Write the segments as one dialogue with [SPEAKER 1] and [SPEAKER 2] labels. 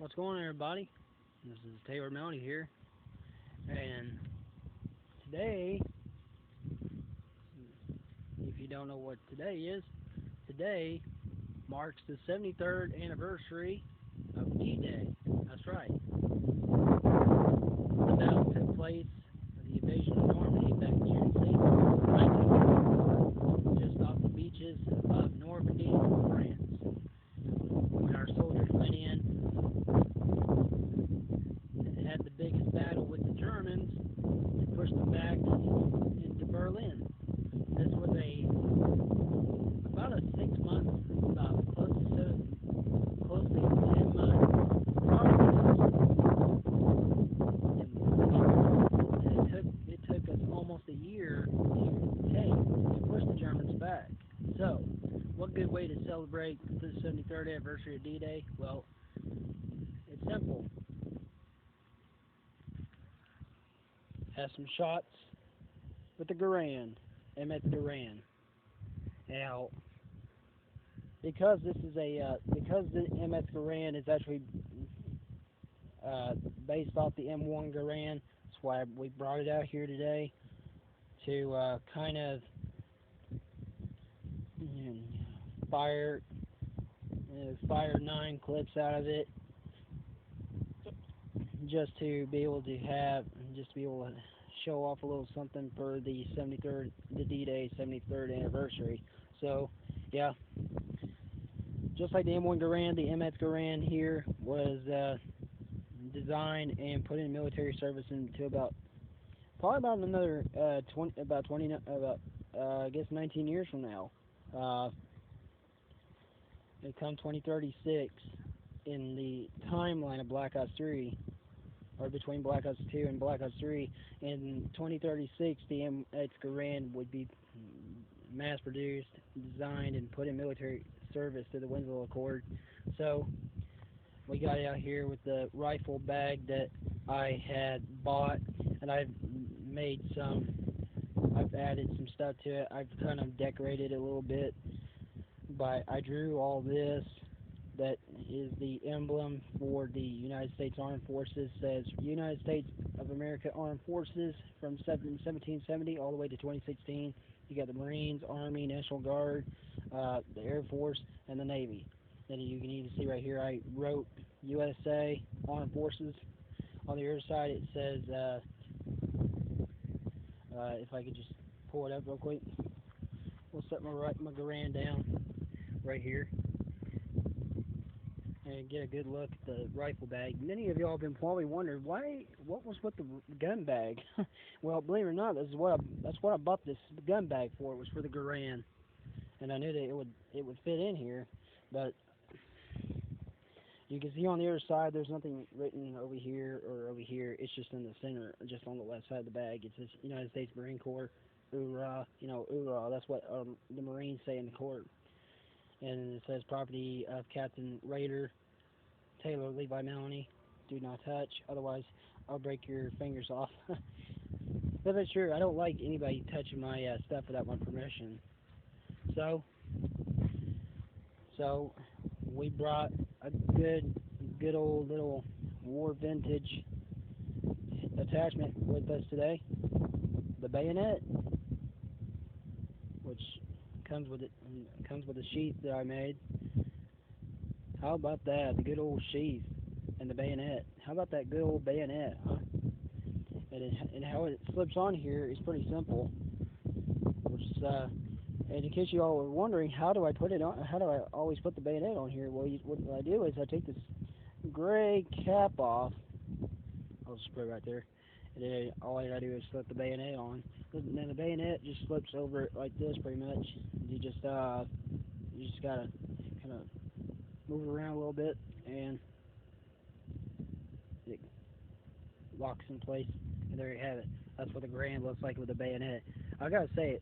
[SPEAKER 1] What's going on, everybody? This is Taylor Melody here, and today, if you don't know what today is, today marks the 73rd anniversary of D-Day. That's right. The battle took place, the invasion of Normandy back in June 6th, 1944, just off the beaches of Normandy, France. When our soldiers went in, had the biggest battle with the Germans to push them back into Berlin. This was about a 6 month, about close to 10 month progress. It took us almost a year to push the Germans back. So, what good way to celebrate the 73rd anniversary of D-Day? Well, it's simple. Have some shots with the Garand, MS Garand. Now, because the MS Garand is actually based off the M1 Garand, that's why we brought it out here today to kind of fire 9 clips out of it, just to be able to show off a little something for the D-Day 73rd anniversary. So, yeah, just like the M1 Garand, the MS Garand here was designed and put in military service until probably about another 19 years from now. It comes 2036 in the timeline of Black Ops 3, or between Black Ops 2 and Black Ops 3. In 2036, the MS Garand would be mass-produced, designed, and put in military service to the Winslow Accord. So, we got it out here with the rifle bag that I had bought, and I've added some stuff to it. I've kind of decorated it a little bit, but I drew all this. That is the emblem for the United States Armed Forces. Says United States of America Armed Forces from 1770 all the way to 2016. You got the Marines, Army, National Guard, the Air Force, and the Navy. And you can even see right here I wrote USA Armed Forces. On the other side it says, if I could just pull it up real quick, we'll set my Garand down right here and get a good look at the rifle bag. Many of y'all have been probably wondering what was with the gun bag. Well, believe it or not, that's what I bought this gun bag for. It was for the Garand, and I knew that it would fit in here. But you can see on the other side, there's nothing written over here or over here. It's just in the center, just on the left side of the bag. It says United States Marine Corps, hoorah, hoorah. That's what the Marines say in the court. And it says property of Captain Raider Taylor Levi Melanie. Do not touch, otherwise I'll break your fingers off. But that's true. I don't like anybody touching my stuff without my permission. So we brought a good old little war vintage attachment with us today. The bayonet, which comes with a sheath that I made. How about that? The good old sheath and the bayonet. How about that good old bayonet, huh? And how it slips on here is pretty simple. Which is, and in case you all were wondering, how do I put it on? How do I always put the bayonet on here? Well, what I do is I take this gray cap off. I'll just put it right there. And then all I gotta do is slip the bayonet on. And then the bayonet just slips over it like this, pretty much. You just gotta kind of move it around a little bit, and it locks in place. And there you have it. That's what the Garand looks like with the bayonet. I gotta say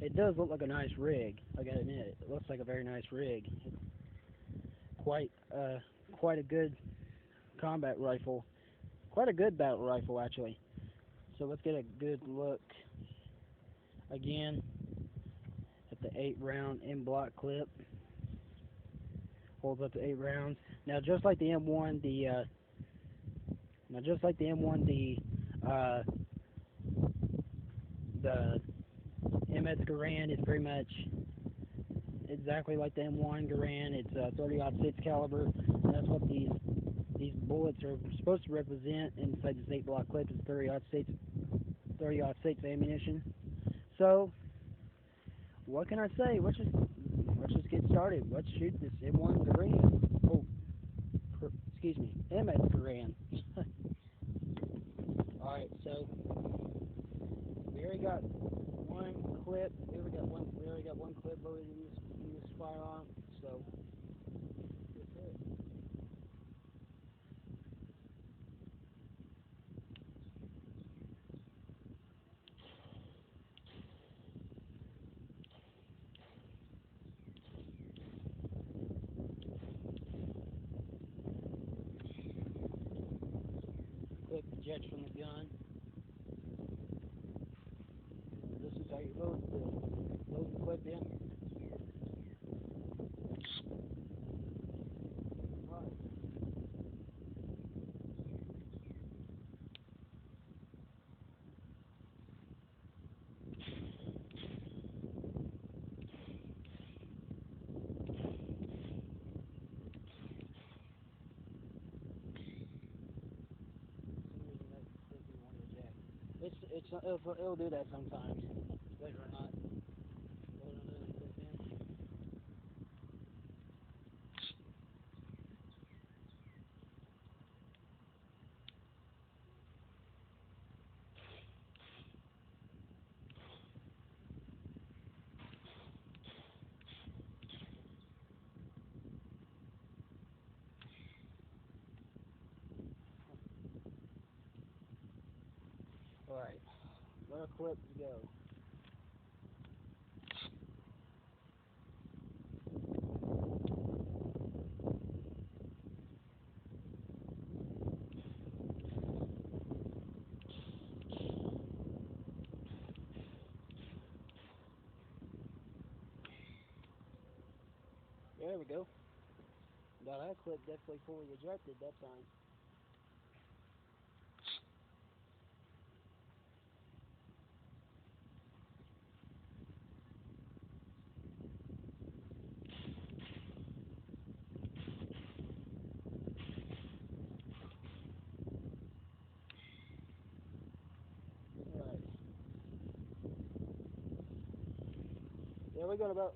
[SPEAKER 1] it does look like a nice rig. I gotta admit, it looks like a very nice rig. Quite a good combat rifle. Quite a good battle rifle, actually. So let's get a good look again at the 8-round M-block clip. holds up to 8 rounds. Now, just like the M1, uh, the MS Garand is pretty much exactly like the M1 Garand. It's 30-06 caliber. And that's what these bullets are supposed to represent inside this 8-block clip. Is 30-06 ammunition. So, what can I say? Let's just get started. Let's shoot this M1 Garand. Oh, excuse me, MS Garand. All right, so we already got one clip. We already got one clip loaded in this firearm. So that's it. Clip ejects from the gun. This is how you load the clip in. Right. It'll do that sometimes. Believe it or not. All right. Let our clip go. There we go. Now that clip definitely fully ejected that time. All right. Yeah, we got about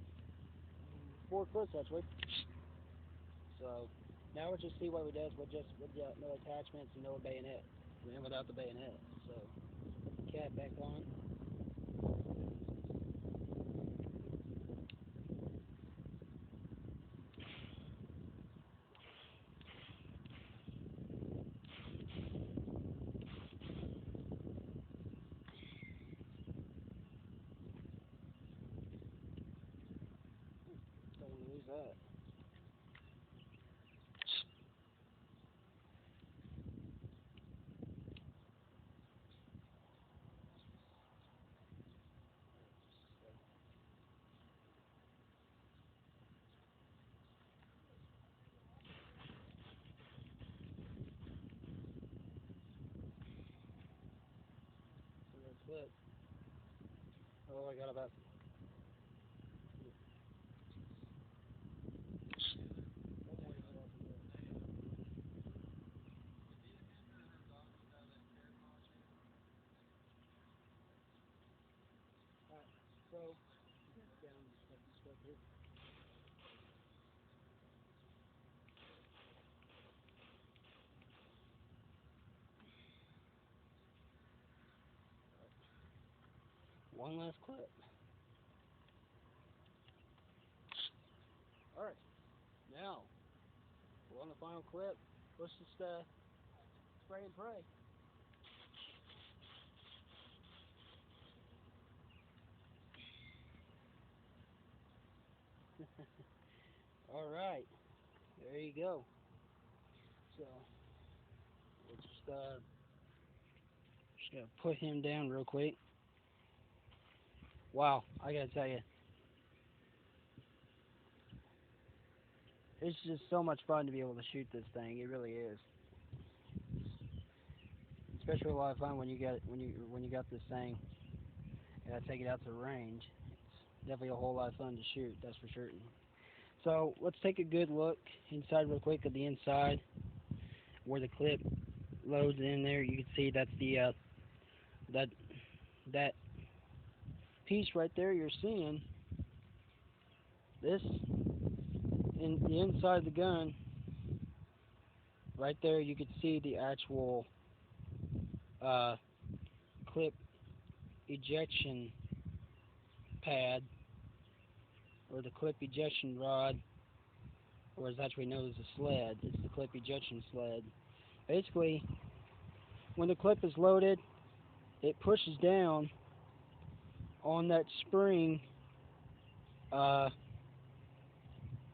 [SPEAKER 1] 4 clips actually. So now we'll just see what we does with no attachments and no bayonet, and without the bayonet. So put the cap back on. Don't want to lose that. So that's it. Oh, I got about. Alright, so down this clip here. One last clip. Alright, now we're on the final clip. Let's just spray and pray. Alright, there you go. So we'll just gonna put him down real quick. Wow, I gotta tell you, it's just so much fun to be able to shoot this thing. It really is. Especially a lot of fun when you got this thing and I take it out to the range. It's definitely a whole lot of fun to shoot. That's for certain. So let's take a good look inside real quick at the inside where the clip loads in there. You can see that's the that that piece right there you're seeing. This in the inside of the gun right there. You can see the actual clip ejection pad or the clip ejection rod, or as actually known as a sled. It's the clip ejection sled. Basically, when the clip is loaded, it pushes down on that spring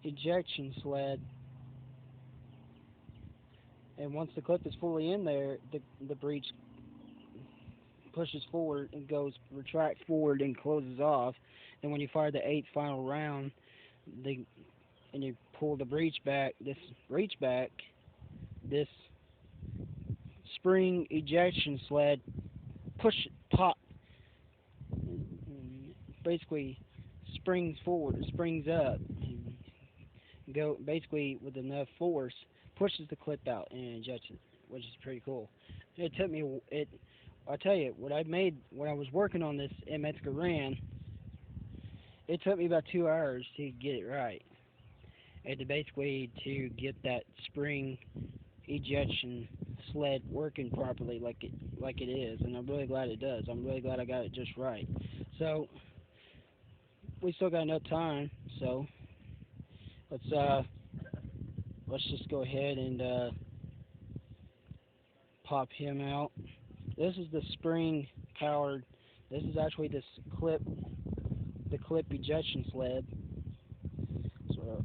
[SPEAKER 1] ejection sled, and once the clip is fully in there, the breech pushes forward and retracts forward and closes off. And when you fire the eighth final round, and you pull the breech back, this spring ejection sled pop, basically springs up, basically with enough force, pushes the clip out and ejects it, which is pretty cool. It took me, I tell you, when I was working on this MX Garand, it took me about 2 hours to get it right, and to get that spring ejection sled working properly like it is, and I'm really glad it does. I'm really glad I got it just right. So we still got enough time, so let's just go ahead and pop him out. This is the spring powered. This is actually the clip ejection sled. So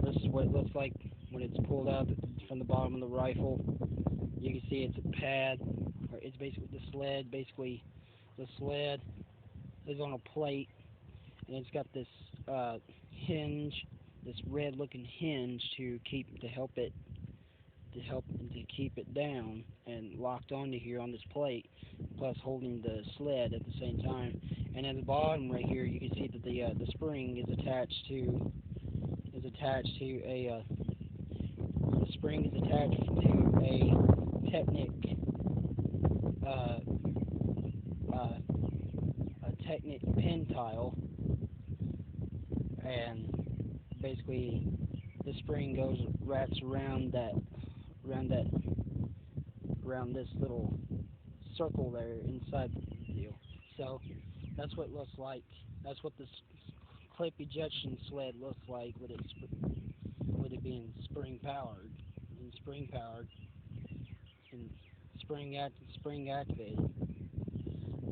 [SPEAKER 1] this is what it looks like when it's pulled out from the bottom of the rifle. You can see it's a pad, or it's basically the sled. Basically, the sled is on a plate, and it's got this hinge, this red-looking hinge to keep it down and locked onto here on this plate, plus holding the sled at the same time. And at the bottom right here, you can see that the spring is attached to a Technic pin tile, and basically the spring wraps around this little circle there inside the deal. So that's what it looks like. That's what this clip ejection sled looks like with it being spring powered and spring activated.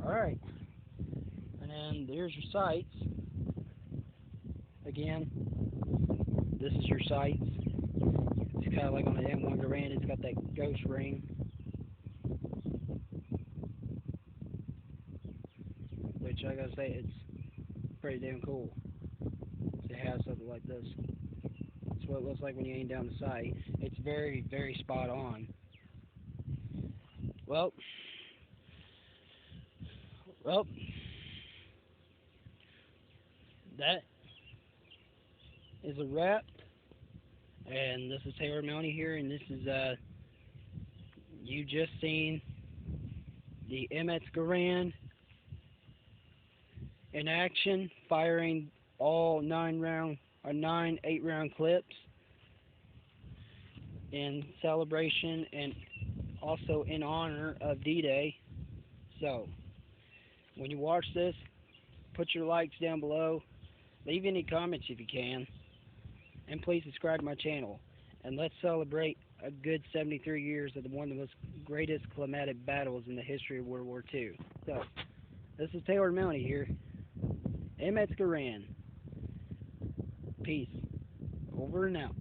[SPEAKER 1] All right, and then there's your sights. Again, this is your sights. It's kind of like on the M1 Garand. It's got that ghost ring. Which I gotta say, it's pretty damn cool to have something like this. That's what it looks like when you aim down the sight. It's very, very spot on. Well, that is a wrap. And this is Taylor Mounty here, and this is you just seen the MX Garand in action, firing all 9 8-round clips in celebration and also in honor of D-Day. So when you watch this, put your likes down below, leave any comments if you can, and please subscribe to my channel, and let's celebrate a good 73 years of one of the most greatest climatic battles in the history of World War II. So this is Taylor Mounty here, MX Garand. Peace. Over and out.